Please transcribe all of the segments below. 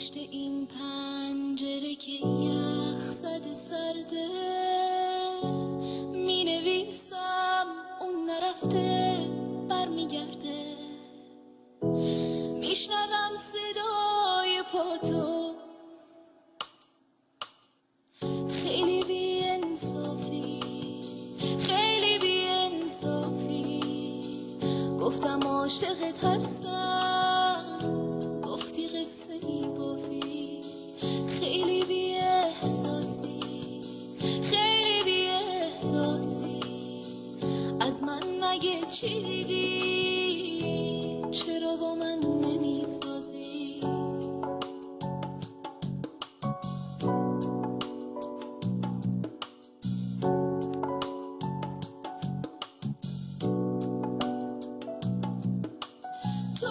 پشت این پنجره که یخ زده سرده می نویسم اون نرفته برمیگرده، میشنوم صدای پاتو، خیلی بی انصافی، خیلی بی انصافی. گفتم عاشقت هستم، گفتی قصه ای بافی. خیلی بی احساسی، خیلی بی احساسی. از من مگه چی دیدی؟ چرا با من نمی سازی؟ تو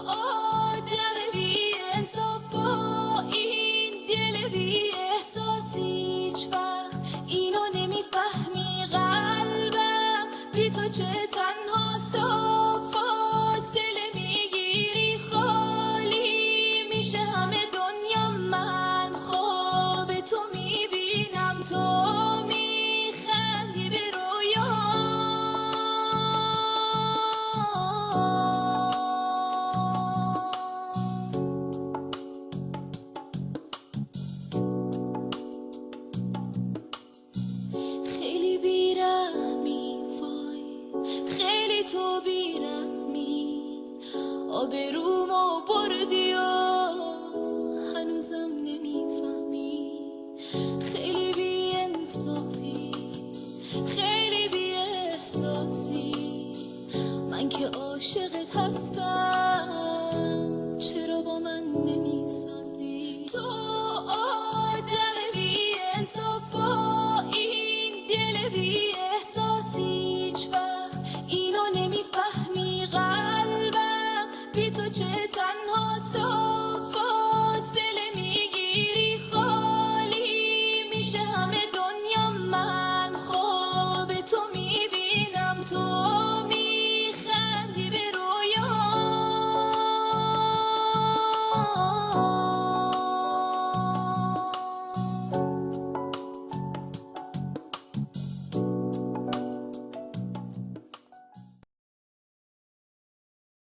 آدم بی انصاف با این دل بی احساسی، هیچ وقت اینو نمیفهمی. قلبم بی تو چه تنهاست، تا فاصله میگیری خالی میشه همه دنیا. من خواب تو میبینم، تو میخندی به خیلی بیرحمی، وای خیلی تو بیرحمی. آبرومو بردی و هنوزم نمیفهمی. خیلی بی انصافی، خیلی بی احساسی. من که عاشقت هستم، چرا با من نمی سازی؟ تو آدم بی انصاف با این دل بی احساسی، هیچ وقت اینو نمیفهمی. قلبم بی تو چه تنهاست، تا فاصله میگیری خالی میشه